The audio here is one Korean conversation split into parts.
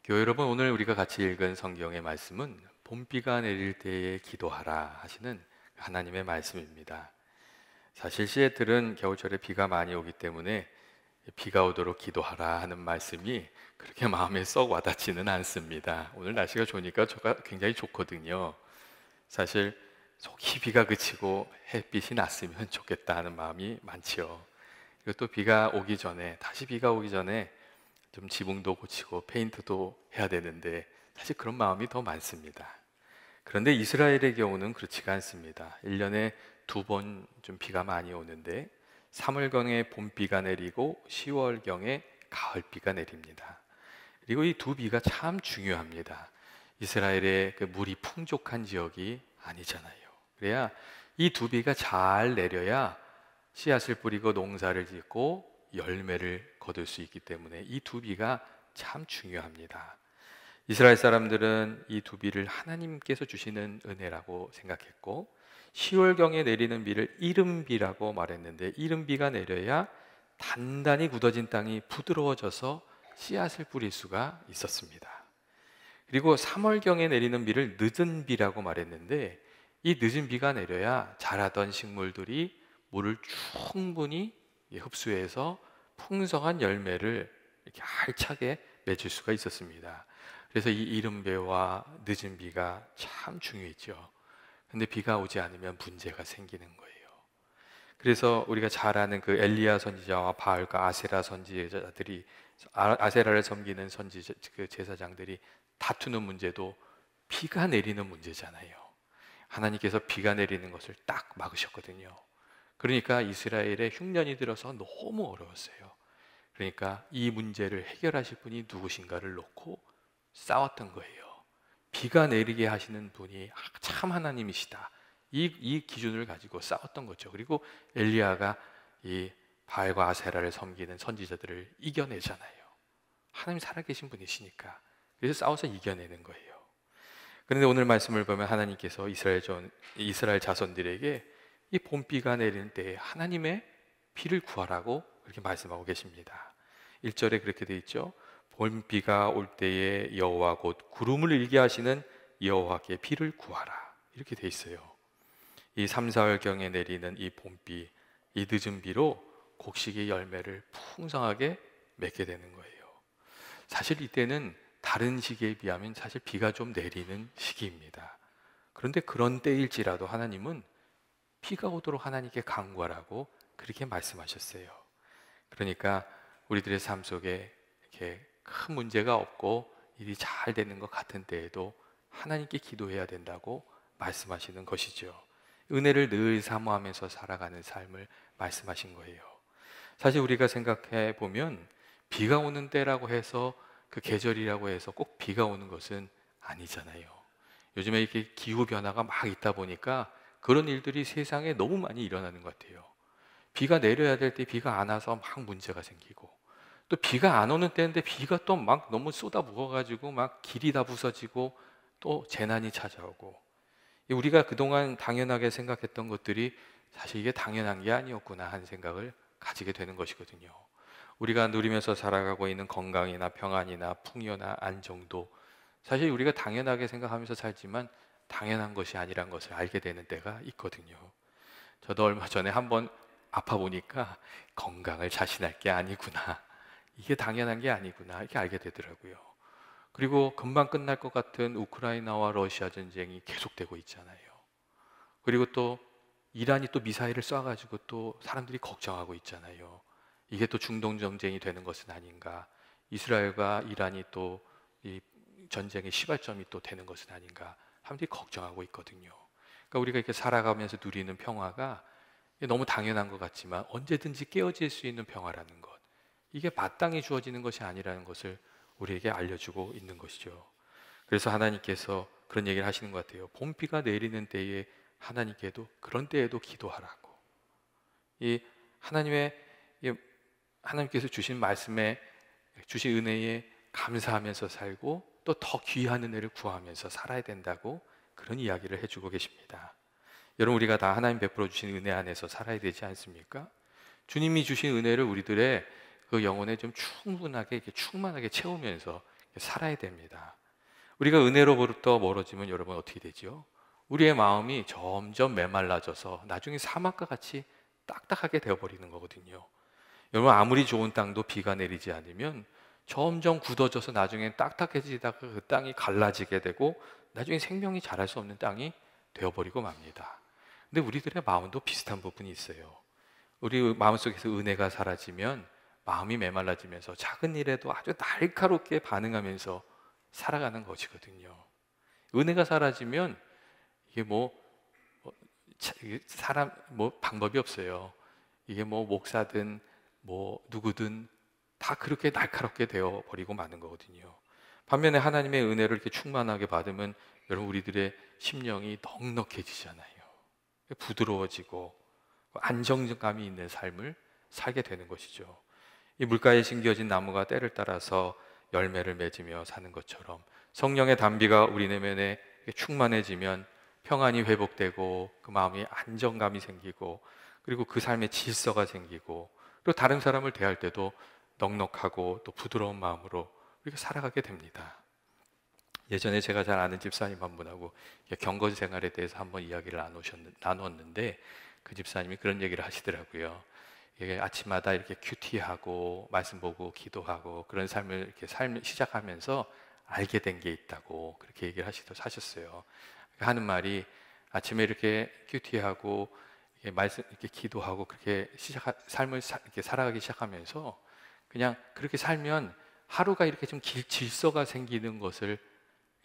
교회 여러분, 오늘 우리가 같이 읽은 성경의 말씀은 봄비가 내릴 때에 기도하라 하시는 하나님의 말씀입니다. 사실 시애틀은 겨울철에 비가 많이 오기 때문에 비가 오도록 기도하라 하는 말씀이 그렇게 마음에 썩 와닿지는 않습니다. 오늘 날씨가 좋으니까 저가 굉장히 좋거든요. 사실 속히 비가 그치고 햇빛이 났으면 좋겠다 하는 마음이 많지요. 그리고 또 비가 오기 전에, 다시 비가 오기 전에 좀 지붕도 고치고 페인트도 해야 되는데 사실 그런 마음이 더 많습니다. 그런데 이스라엘의 경우는 그렇지가 않습니다. 1년에 두 번 좀 비가 많이 오는데 3월경에 봄비가 내리고 10월경에 가을비가 내립니다. 그리고 이 두 비가 참 중요합니다. 이스라엘의 그 물이 풍족한 지역이 아니잖아요. 그래야 이 두 비가 잘 내려야 씨앗을 뿌리고 농사를 짓고 열매를 거둘 수 있기 때문에 이 두 비가 참 중요합니다. 이스라엘 사람들은 이 두 비를 하나님께서 주시는 은혜라고 생각했고 10월경에 내리는 비를 이른비라고 말했는데 이른비가 내려야 단단히 굳어진 땅이 부드러워져서 씨앗을 뿌릴 수가 있었습니다. 그리고 3월경에 내리는 비를 늦은 비라고 말했는데 이 늦은 비가 내려야 자라던 식물들이 물을 충분히 흡수해서 풍성한 열매를 이렇게 알차게 맺을 수가 있었습니다. 그래서 이 이른 비와 늦은 비가 참 중요했죠. 근데 비가 오지 않으면 문제가 생기는 거예요. 그래서 우리가 잘 아는 그 엘리야 선지자와 바알과 아세라 선지자들이 아세라를 섬기는 그 제사장들이 다투는 문제도 비가 내리는 문제잖아요. 하나님께서 비가 내리는 것을 딱 막으셨거든요. 그러니까 이스라엘의 흉년이 들어서 너무 어려웠어요. 그러니까 이 문제를 해결하실 분이 누구신가를 놓고 싸웠던 거예요. 비가 내리게 하시는 분이 참 하나님이시다. 이 기준을 가지고 싸웠던 거죠. 그리고 엘리야가 이 바알과 아세라를 섬기는 선지자들을 이겨내잖아요. 하나님 살아계신 분이시니까. 그래서 싸워서 이겨내는 거예요. 그런데 오늘 말씀을 보면 하나님께서 이스라엘 자손들에게 이 봄비가 내리는 때에 하나님의 비를 구하라고 그렇게 말씀하고 계십니다. 1절에 그렇게 되어 있죠. 봄비가 올 때에 여호와 곧 구름을 일게 하시는 여호와께 비를 구하라. 이렇게 되어 있어요. 이 3, 4월경에 내리는 이 봄비, 이 늦은 비로 곡식의 열매를 풍성하게 맺게 되는 거예요. 사실 이때는 다른 시기에 비하면 사실 비가 좀 내리는 시기입니다. 그런데 그런 때일지라도 하나님은 비가 오도록 하나님께 간구하라고 그렇게 말씀하셨어요. 그러니까 우리들의 삶 속에 이렇게 큰 문제가 없고 일이 잘 되는 것 같은 때에도 하나님께 기도해야 된다고 말씀하시는 것이죠. 은혜를 늘 사모하면서 살아가는 삶을 말씀하신 거예요. 사실 우리가 생각해 보면 비가 오는 때라고 해서 그 계절이라고 해서 꼭 비가 오는 것은 아니잖아요. 요즘에 이렇게 기후 변화가 막 있다 보니까 그런 일들이 세상에 너무 많이 일어나는 것 같아요. 비가 내려야 될 때 비가 안 와서 막 문제가 생기고 또 비가 안 오는 때인데 비가 또 막 너무 쏟아부어가지고 막 길이 다 부서지고 또 재난이 찾아오고 우리가 그동안 당연하게 생각했던 것들이 사실 이게 당연한 게 아니었구나 하는 생각을 가지게 되는 것이거든요. 우리가 누리면서 살아가고 있는 건강이나 평안이나 풍요나 안정도 사실 우리가 당연하게 생각하면서 살지만 당연한 것이 아니란 것을 알게 되는 때가 있거든요. 저도 얼마 전에 한번 아파 보니까 건강을 자신할 게 아니구나. 이게 당연한 게 아니구나. 이렇게 알게 되더라고요. 그리고 금방 끝날 것 같은 우크라이나와 러시아 전쟁이 계속되고 있잖아요. 그리고 또 이란이 또 미사일을 쏴가지고 또 사람들이 걱정하고 있잖아요. 이게 또 중동 전쟁이 되는 것은 아닌가? 이스라엘과 이란이 또 이 전쟁의 시발점이 또 되는 것은 아닌가? 사람들이 걱정하고 있거든요. 그러니까 우리가 이렇게 살아가면서 누리는 평화가 너무 당연한 것 같지만 언제든지 깨어질 수 있는 평화라는 것, 이게 마땅히 주어지는 것이 아니라는 것을 우리에게 알려주고 있는 것이죠. 그래서 하나님께서 그런 얘기를 하시는 것 같아요. 봄비가 내리는 때에 하나님께도 그런 때에도 기도하라고. 이 하나님의 하나님께서 주신 말씀에 주신 은혜에 감사하면서 살고 또 더 귀한 은혜를 구하면서 살아야 된다고 그런 이야기를 해주고 계십니다. 여러분, 우리가 다 하나님 베풀어 주신 은혜 안에서 살아야 되지 않습니까? 주님이 주신 은혜를 우리들의 그 영혼에 좀 충분하게 이렇게 충만하게 채우면서 살아야 됩니다. 우리가 은혜로부터 멀어지면 여러분 어떻게 되죠? 우리의 마음이 점점 메말라져서 나중에 사막과 같이 딱딱하게 되어버리는 거거든요. 여러분, 아무리 좋은 땅도 비가 내리지 않으면 점점 굳어져서 나중엔 딱딱해지다가 그 땅이 갈라지게 되고 나중에 생명이 자랄 수 없는 땅이 되어버리고 맙니다. 근데 우리들의 마음도 비슷한 부분이 있어요. 우리 마음속에서 은혜가 사라지면 마음이 메말라지면서 작은 일에도 아주 날카롭게 반응하면서 살아가는 것이거든요. 은혜가 사라지면 이게 이게 사람 방법이 없어요. 이게 목사든 누구든 다 그렇게 날카롭게 되어 버리고 마는 거거든요. 반면에 하나님의 은혜를 이렇게 충만하게 받으면 여러분, 우리들의 심령이 넉넉해지잖아요. 부드러워지고 안정감이 있는 삶을 살게 되는 것이죠. 이 물가에 심겨진 나무가 때를 따라서 열매를 맺으며 사는 것처럼 성령의 단비가 우리 내면에 충만해지면 평안이 회복되고 그 마음에 안정감이 생기고 그리고 그 삶에 질서가 생기고 그리고 다른 사람을 대할 때도 넉넉하고 또 부드러운 마음으로 우리가 살아가게 됩니다. 예전에 제가 잘 아는 집사님 한 분하고 경건 생활에 대해서 한번 이야기를 나눴는데 그 집사님이 그런 얘기를 하시더라고요. 이게 아침마다 이렇게 큐티하고 말씀 보고 기도하고 그런 삶을 시작하면서 알게 된 게 있다고 그렇게 얘기를 하셨어요. 하는 말이 아침에 이렇게 큐티하고 이렇게 기도하고 그렇게 삶을 이렇게 살아가기 시작하면서 그냥 그렇게 살면 하루가 이렇게 좀 질서가 생기는 것을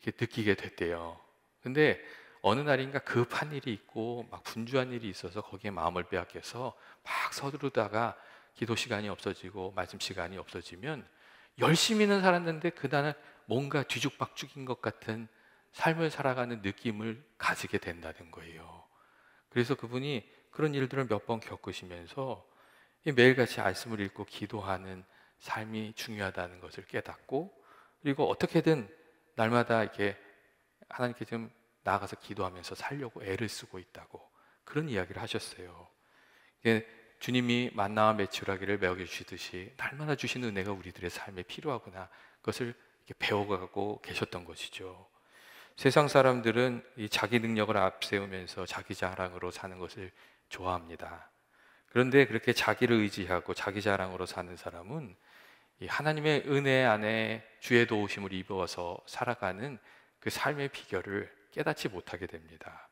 이렇게 느끼게 됐대요. 근데 어느 날인가 급한 일이 있고 막 분주한 일이 있어서 거기에 마음을 빼앗겨서 막 서두르다가 기도 시간이 없어지고 말씀 시간이 없어지면 열심히는 살았는데 그날은 뭔가 뒤죽박죽인 것 같은 삶을 살아가는 느낌을 가지게 된다는 거예요. 그래서 그분이 그런 일들을 몇 번 겪으시면서 매일같이 말씀을 읽고 기도하는 삶이 중요하다는 것을 깨닫고 그리고 어떻게든 날마다 이렇게 하나님께 좀 나아가서 기도하면서 살려고 애를 쓰고 있다고 그런 이야기를 하셨어요. 주님이 만나와 메추라기를 먹여주시듯이 날마다 주시는 은혜가 우리들의 삶에 필요하구나 그것을 이렇게 배워가고 계셨던 것이죠. 세상 사람들은 이 자기 능력을 앞세우면서 자기 자랑으로 사는 것을 좋아합니다. 그런데 그렇게 자기를 의지하고 자기 자랑으로 사는 사람은 이 하나님의 은혜 안에 주의 도우심을 입어서 살아가는 그 삶의 비결을 깨닫지 못하게 됩니다.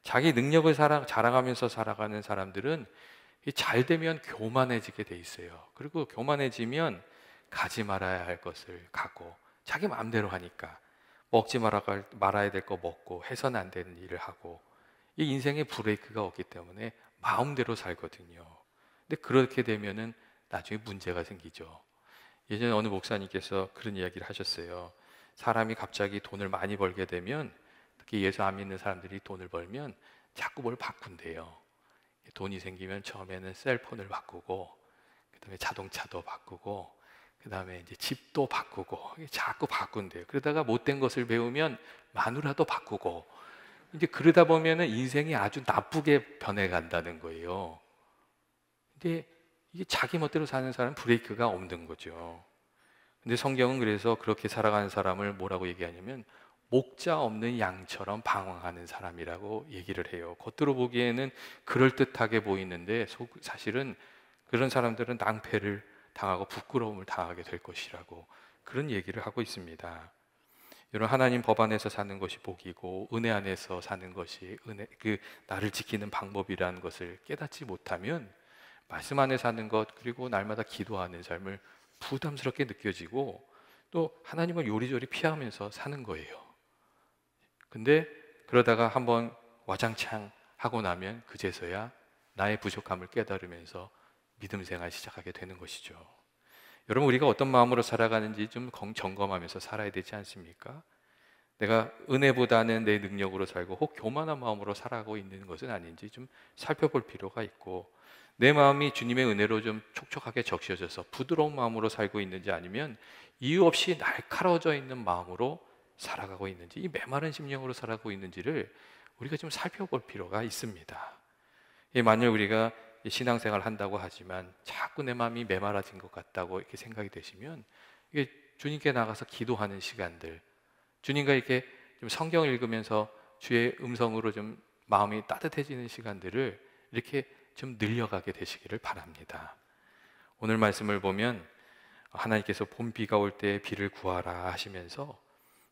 자기 능력을 자랑하면서 살아가는 사람들은 잘 되면 교만해지게 돼 있어요. 그리고 교만해지면 가지 말아야 할 것을 가고 자기 마음대로 하니까 먹지 말아야 될 거 먹고 해서는 안 되는 일을 하고 이 인생에 브레이크가 없기 때문에 마음대로 살거든요. 근데 그렇게 되면은 나중에 문제가 생기죠. 예전에 어느 목사님께서 그런 이야기를 하셨어요. 사람이 갑자기 돈을 많이 벌게 되면 특히 예수 안 믿는 사람들이 돈을 벌면 자꾸 뭘 바꾼대요. 돈이 생기면 처음에는 셀폰을 바꾸고 그다음에 자동차도 바꾸고 그다음에 이제 집도 바꾸고 자꾸 바꾼대요. 그러다가 못된 것을 배우면 마누라도 바꾸고 이제 그러다 보면은 인생이 아주 나쁘게 변해간다는 거예요. 근데 이게 자기 멋대로 사는 사람은 브레이크가 없는 거죠. 근데 성경은 그래서 그렇게 살아가는 사람을 뭐라고 얘기하냐면 목자 없는 양처럼 방황하는 사람이라고 얘기를 해요. 겉으로 보기에는 그럴듯하게 보이는데 사실은 그런 사람들은 낭패를 당하고 부끄러움을 당하게 될 것이라고 그런 얘기를 하고 있습니다. 여러분, 하나님 법 안에서 사는 것이 복이고 은혜 안에서 사는 것이 나를 지키는 방법이라는 것을 깨닫지 못하면 말씀 안에 사는 것 그리고 날마다 기도하는 삶을 부담스럽게 느껴지고 또 하나님을 요리조리 피하면서 사는 거예요. 근데 그러다가 한번 와장창 하고 나면 그제서야 나의 부족함을 깨달으면서 믿음 생활 시작하게 되는 것이죠. 여러분, 우리가 어떤 마음으로 살아가는지 좀 점검하면서 살아야 되지 않습니까? 내가 은혜보다는 내 능력으로 살고 혹 교만한 마음으로 살아가고 있는 것은 아닌지 좀 살펴볼 필요가 있고 내 마음이 주님의 은혜로 좀 촉촉하게 적셔져서 부드러운 마음으로 살고 있는지 아니면 이유 없이 날카로워져 있는 마음으로 살아가고 있는지 이 메마른 심령으로 살아가고 있는지를 우리가 좀 살펴볼 필요가 있습니다. 만일 우리가 신앙생활을 한다고 하지만 자꾸 내 마음이 메마라진 것 같다고 이렇게 생각이 되시면 이게 주님께 나가서 기도하는 시간들, 주님과 이렇게 좀 성경 읽으면서 주의 음성으로 좀 마음이 따뜻해지는 시간들을 이렇게 좀 늘려가게 되시기를 바랍니다. 오늘 말씀을 보면 하나님께서 봄비가 올 때 비를 구하라 하시면서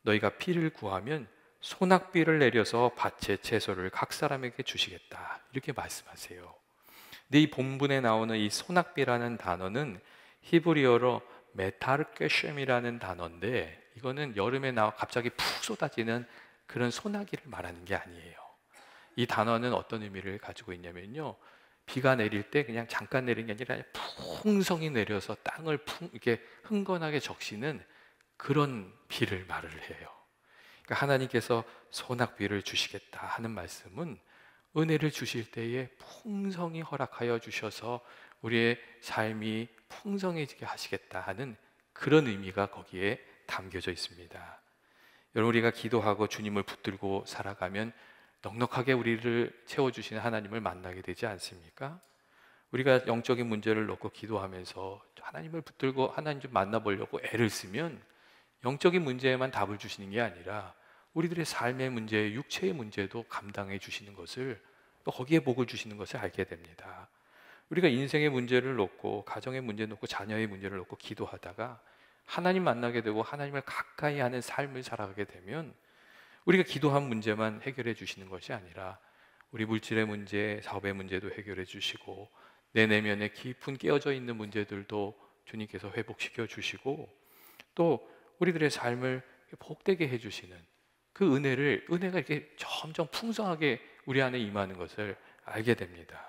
너희가 비를 구하면 소낙비를 내려서 밭에 채소를 각 사람에게 주시겠다, 이렇게 말씀하세요. 근데 이 본문에 나오는 이 소낙비라는 단어는 히브리어로 메타르케셴이라는 단어인데, 이거는 여름에 갑자기 푹 쏟아지는 그런 소나기를 말하는 게 아니에요. 이 단어는 어떤 의미를 가지고 있냐면요, 비가 내릴 때 그냥 잠깐 내리는 게 아니라 풍성히 내려서 땅을 이렇게 흥건하게 적시는 그런 비를 말을 해요. 그러니까 하나님께서 소낙비를 주시겠다 하는 말씀은 은혜를 주실 때에 풍성히 허락하여 주셔서 우리의 삶이 풍성해지게 하시겠다 하는 그런 의미가 거기에 담겨져 있습니다. 여러분, 우리가 기도하고 주님을 붙들고 살아가면 넉넉하게 우리를 채워주시는 하나님을 만나게 되지 않습니까? 우리가 영적인 문제를 놓고 기도하면서 하나님을 붙들고 하나님 좀 만나보려고 애를 쓰면 영적인 문제에만 답을 주시는 게 아니라 우리들의 삶의 문제, 육체의 문제도 감당해 주시는 것을, 또 거기에 복을 주시는 것을 알게 됩니다. 우리가 인생의 문제를 놓고, 가정의 문제 놓고, 자녀의 문제를 놓고 기도하다가 하나님 만나게 되고 하나님을 가까이 하는 삶을 살아가게 되면 우리가 기도한 문제만 해결해 주시는 것이 아니라 우리 물질의 문제, 사업의 문제도 해결해 주시고 내 내면에 깊은 깨어져 있는 문제들도 주님께서 회복시켜 주시고 또 우리들의 삶을 복되게 해주시는 그 은혜가 이렇게 점점 풍성하게 우리 안에 임하는 것을 알게 됩니다.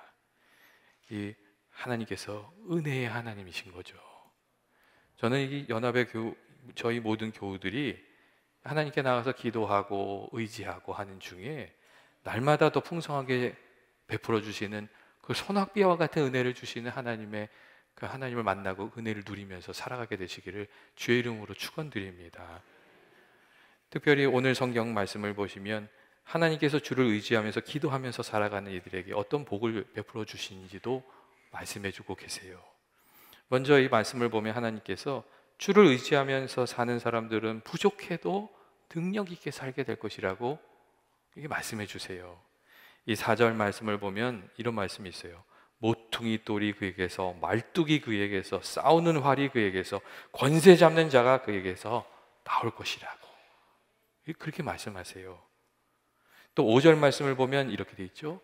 이 하나님께서 은혜의 하나님이신 거죠. 저는 이 연합의 저희 모든 교우들이 하나님께 나가서 기도하고 의지하고 하는 중에 날마다 더 풍성하게 베풀어 주시는 그 소낙비와 같은 은혜를 주시는 그 하나님을 만나고 은혜를 누리면서 살아가게 되시기를 주의 이름으로 축원드립니다. 특별히 오늘 성경 말씀을 보시면 하나님께서 주를 의지하면서 기도하면서 살아가는 이들에게 어떤 복을 베풀어 주시는지도 말씀해 주고 계세요. 먼저 이 말씀을 보면 하나님께서 주를 의지하면서 사는 사람들은 부족해도 능력 있게 살게 될 것이라고 이게 말씀해 주세요. 이 4절 말씀을 보면 이런 말씀이 있어요. 모퉁이 돌이 그에게서, 말뚝이 그에게서, 싸우는 활이 그에게서, 권세 잡는 자가 그에게서 나올 것이라고 그렇게 말씀하세요. 또 5절 말씀을 보면 이렇게 돼 있죠.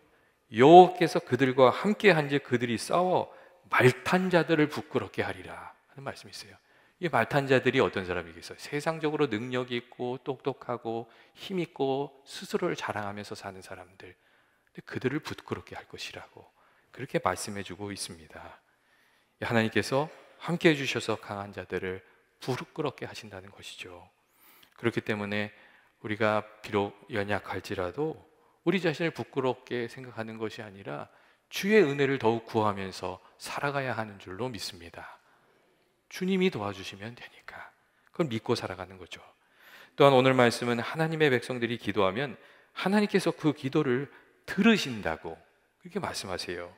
여호와께서 그들과 함께 한즉 그들이 싸워 말탄 자들을 부끄럽게 하리라 하는 말씀이 있어요. 이 말탄 자들이 어떤 사람이겠어요? 세상적으로 능력이 있고 똑똑하고 힘 있고 스스로를 자랑하면서 사는 사람들, 그들을 부끄럽게 할 것이라고 그렇게 말씀해 주고 있습니다. 하나님께서 함께 해주셔서 강한 자들을 부끄럽게 하신다는 것이죠. 그렇기 때문에 우리가 비록 연약할지라도 우리 자신을 부끄럽게 생각하는 것이 아니라 주의 은혜를 더욱 구하면서 살아가야 하는 줄로 믿습니다. 주님이 도와주시면 되니까 그걸 믿고 살아가는 거죠. 또한 오늘 말씀은 하나님의 백성들이 기도하면 하나님께서 그 기도를 들으신다고 그렇게 말씀하세요.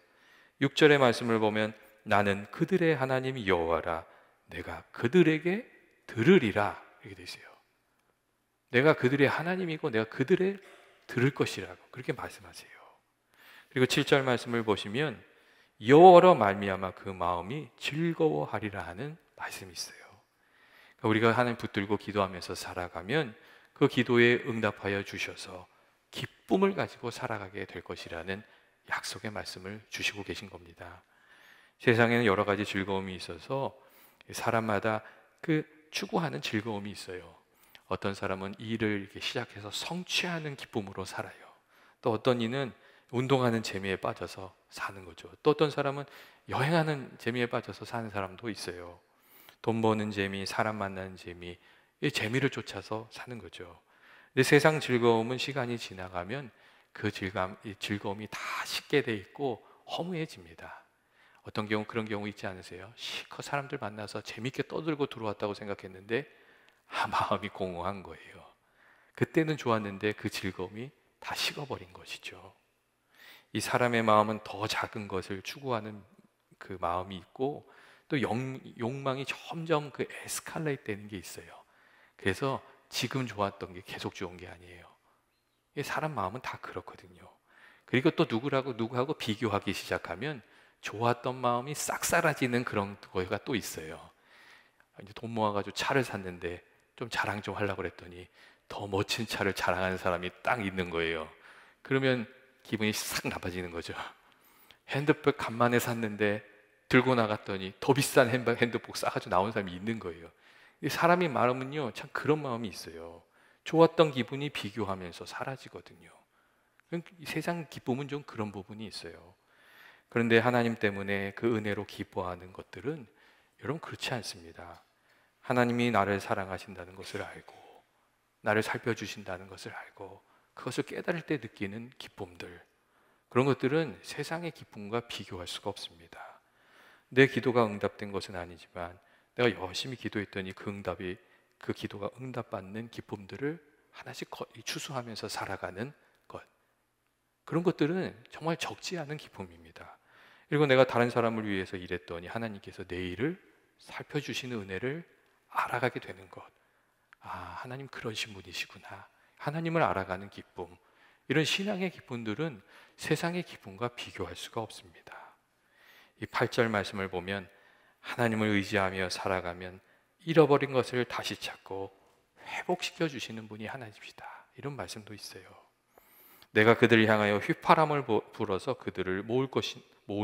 6절의 말씀을 보면 나는 그들의 하나님 여호와라, 내가 그들에게 들으리라 이렇게 되어 있어요. 내가 그들의 하나님이고 내가 그들을 들을 것이라고 그렇게 말씀하세요. 그리고 7절 말씀을 보시면 여호와로 말미암아 그 마음이 즐거워하리라 하는 말씀이 있어요. 그러니까 우리가 하나님 붙들고 기도하면서 살아가면 그 기도에 응답하여 주셔서 기쁨을 가지고 살아가게 될 것이라는 약속의 말씀을 주시고 계신 겁니다. 세상에는 여러 가지 즐거움이 있어서 사람마다 그 추구하는 즐거움이 있어요. 어떤 사람은 일을 이렇게 시작해서 성취하는 기쁨으로 살아요. 또 어떤 이는 운동하는 재미에 빠져서 사는 거죠. 또 어떤 사람은 여행하는 재미에 빠져서 사는 사람도 있어요. 돈 버는 재미, 사람 만나는 재미, 이 재미를 쫓아서 사는 거죠. 근데 세상 즐거움은 시간이 지나가면 그 즐거움이 다 식게 돼 있고 허무해집니다. 어떤 경우 그런 경우 있지 않으세요? 실컷 사람들 만나서 재밌게 떠들고 들어왔다고 생각했는데 마음이 공허한 거예요. 그때는 좋았는데 그 즐거움이 다 식어버린 것이죠. 이 사람의 마음은 더 작은 것을 추구하는 그 마음이 있고 또 욕망이 점점 그 에스컬레이트 되는 게 있어요. 그래서 지금 좋았던 게 계속 좋은 게 아니에요. 사람 마음은 다 그렇거든요. 그리고 또 누구하고 비교하기 시작하면 좋았던 마음이 싹 사라지는 그런 거가 또 있어요. 이제 돈 모아가지고 차를 샀는데 좀 자랑 좀 하려고 그랬더니 더 멋진 차를 자랑하는 사람이 딱 있는 거예요. 그러면 기분이 싹 나빠지는 거죠. 핸드폰 간만에 샀는데 들고 나갔더니 더 비싼 핸드폰 싸가지고 나온 사람이 있는 거예요. 사람이 마음은요, 참 그런 마음이 있어요. 좋았던 기분이 비교하면서 사라지거든요. 이 세상 기쁨은 좀 그런 부분이 있어요. 그런데 하나님 때문에 그 은혜로 기뻐하는 것들은 여러분 그렇지 않습니다. 하나님이 나를 사랑하신다는 것을 알고 나를 살펴주신다는 것을 알고 그것을 깨달을 때 느끼는 기쁨들, 그런 것들은 세상의 기쁨과 비교할 수가 없습니다. 내 기도가 응답된 것은 아니지만 내가 열심히 기도했더니 그 기도가 응답받는 기쁨들을 하나씩 추수하면서 살아가는 것, 그런 것들은 정말 적지 않은 기쁨입니다. 그리고 내가 다른 사람을 위해서 일했더니 하나님께서 내 일을 살펴주시는 은혜를 알아가게 되는 것, 하나님 그러신 분이시구나, 하나님을 알아가는 기쁨, 이런 신앙의 기쁨들은 세상의 기쁨과 비교할 수가 없습니다. 이 8절 말씀을 보면 하나님을 의지하며 살아가면 잃어버린 것을 다시 찾고 회복시켜 주시는 분이 하나님이시다, 이런 말씀도 있어요. 내가 그들을 향하여 휘파람을 불어서 그들을 모을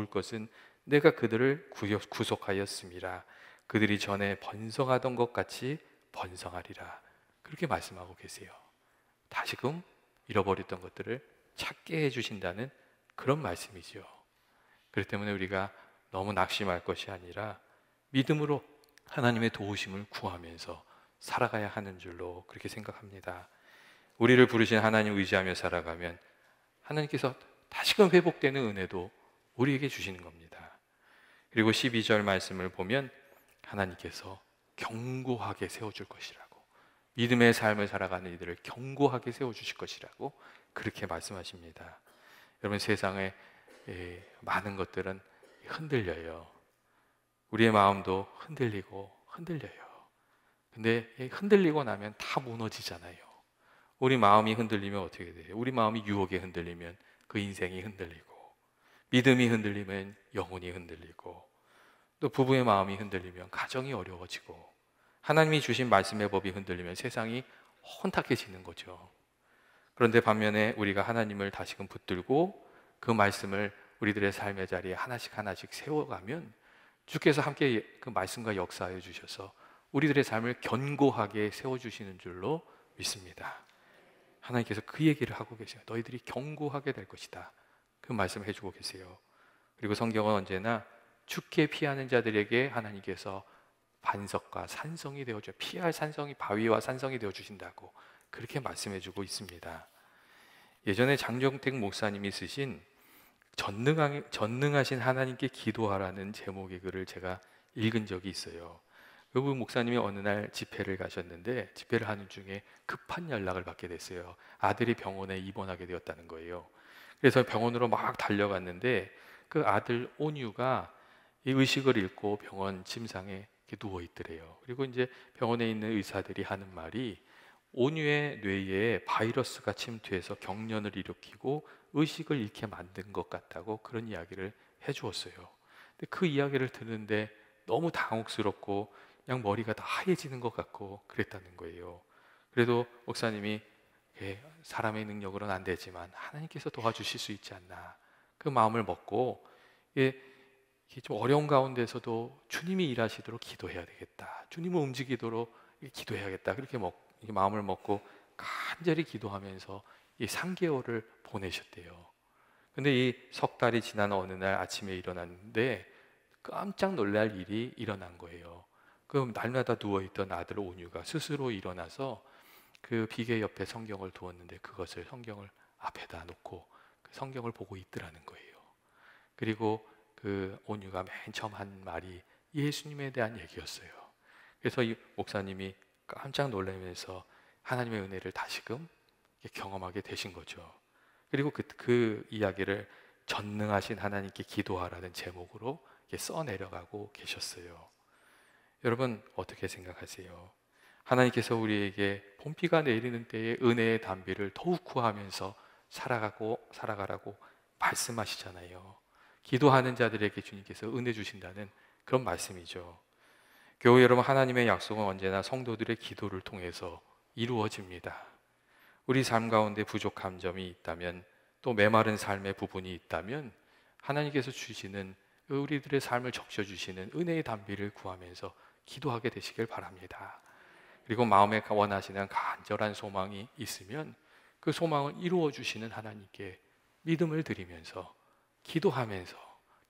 것은 내가 그들을 구속하였음이라. 그들이 전에 번성하던 것 같이 번성하리라. 그렇게 말씀하고 계세요. 다시금 잃어버렸던 것들을 찾게 해주신다는 그런 말씀이죠. 그렇기 때문에 우리가 너무 낙심할 것이 아니라 믿음으로 하나님의 도우심을 구하면서 살아가야 하는 줄로 그렇게 생각합니다. 우리를 부르신 하나님 의지하며 살아가면 하나님께서 다시금 회복되는 은혜도 우리에게 주시는 겁니다. 그리고 12절 말씀을 보면 하나님께서 견고하게 세워줄 것이라고, 믿음의 삶을 살아가는 이들을 견고하게 세워주실 것이라고 그렇게 말씀하십니다. 여러분, 세상에 많은 것들은 흔들려요. 우리의 마음도 흔들려요. 근데 흔들리고 나면 다 무너지잖아요. 우리 마음이 흔들리면 어떻게 돼요? 우리 마음이 유혹에 흔들리면 그 인생이 흔들리고, 믿음이 흔들리면 영혼이 흔들리고, 또 부부의 마음이 흔들리면 가정이 어려워지고, 하나님이 주신 말씀의 법이 흔들리면 세상이 혼탁해지는 거죠. 그런데 반면에 우리가 하나님을 다시금 붙들고 그 말씀을 우리들의 삶의 자리에 하나씩 세워가면 주께서 함께 그 말씀과 역사하여 주셔서 우리들의 삶을 견고하게 세워주시는 줄로 믿습니다. 하나님께서 그 얘기를 하고 계세요. 너희들이 견고하게 될 것이다, 그 말씀을 해주고 계세요. 그리고 성경은 언제나 죽게 피하는 자들에게 하나님께서 반석과 산성이 되어줘, 피할 산성이 바위와 산성이 되어 주신다고 그렇게 말씀해주고 있습니다. 예전에 장정택 목사님이 쓰신 전능하신 하나님께 기도하라는 제목의 글을 제가 읽은 적이 있어요. 그 목사님이 어느 날 집회를 가셨는데 집회를 하는 중에 급한 연락을 받게 됐어요. 아들이 병원에 입원하게 되었다는 거예요. 그래서 병원으로 막 달려갔는데 그 아들 온유가 이 의식을 잃고 병원 침상에 이렇게 누워 있더래요. 그리고 이제 병원에 있는 의사들이 하는 말이 온유의 뇌에 바이러스가 침투해서 경련을 일으키고 의식을 잃게 만든 것 같다고 그런 이야기를 해주었어요. 근데 그 이야기를 듣는데 너무 당혹스럽고 그냥 머리가 다 하얘지는 것 같고 그랬다는 거예요. 그래도 목사님이 사람의 능력으로는 안 되지만 하나님께서 도와주실 수 있지 않나, 그 마음을 먹고 좀 어려운 가운데서도 주님이 일하시도록 기도해야 되겠다, 주님을 움직이도록 기도해야겠다, 그렇게 마음을 먹고 간절히 기도하면서 이 3개월을 보내셨대요. 근데 이 석 달이 지난 어느 날 아침에 일어났는데 깜짝 놀랄 일이 일어난 거예요. 그 날마다 누워있던 아들 온유가 스스로 일어나서 그 비계 옆에 성경을 두었는데 그것을 성경을 앞에다 놓고 그 성경을 보고 있더라는 거예요. 그리고 그 온유가 맨 처음 한 말이 예수님에 대한 얘기였어요. 그래서 이 목사님이 깜짝 놀라면서 하나님의 은혜를 다시금 경험하게 되신 거죠. 그리고 그 이야기를 전능하신 하나님께 기도하라는 제목으로 이렇게 써내려가고 계셨어요. 여러분 어떻게 생각하세요? 하나님께서 우리에게 봄비가 내리는 때에 은혜의 담비를 더욱 구하면서 살아가라고 말씀하시잖아요. 기도하는 자들에게 주님께서 은혜 주신다는 그런 말씀이죠. 교회 여러분, 하나님의 약속은 언제나 성도들의 기도를 통해서 이루어집니다. 우리 삶 가운데 부족한 점이 있다면, 또 메마른 삶의 부분이 있다면 하나님께서 주시는, 우리들의 삶을 적셔주시는 은혜의 담비를 구하면서 기도하게 되시길 바랍니다. 그리고 마음에 원하시는 간절한 소망이 있으면 그 소망을 이루어 주시는 하나님께 믿음을 드리면서 기도하면서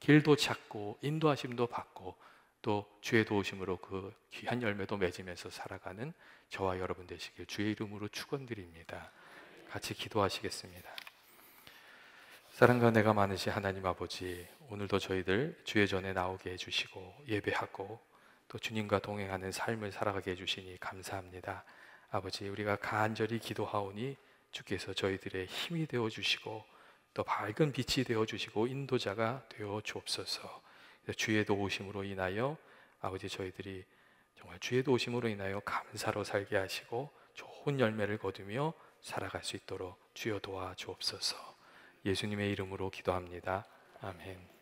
길도 찾고 인도하심도 받고 또 주의 도우심으로 그 귀한 열매도 맺으면서 살아가는 저와 여러분 되시길 주의 이름으로 축원드립니다. 같이 기도하시겠습니다. 사랑과 은혜가 많으신 하나님 아버지, 오늘도 저희들 주의 전에 나오게 해주시고 예배하고 또 주님과 동행하는 삶을 살아가게 해주시니 감사합니다. 아버지, 우리가 간절히 기도하오니 주께서 저희들의 힘이 되어주시고 또 밝은 빛이 되어주시고 인도자가 되어 주옵소서. 주의 도우심으로 인하여 아버지, 저희들이 정말 주의 도우심으로 인하여 감사로 살게 하시고 좋은 열매를 거두며 살아갈 수 있도록 주여 도와 주옵소서. 예수님의 이름으로 기도합니다. 아멘.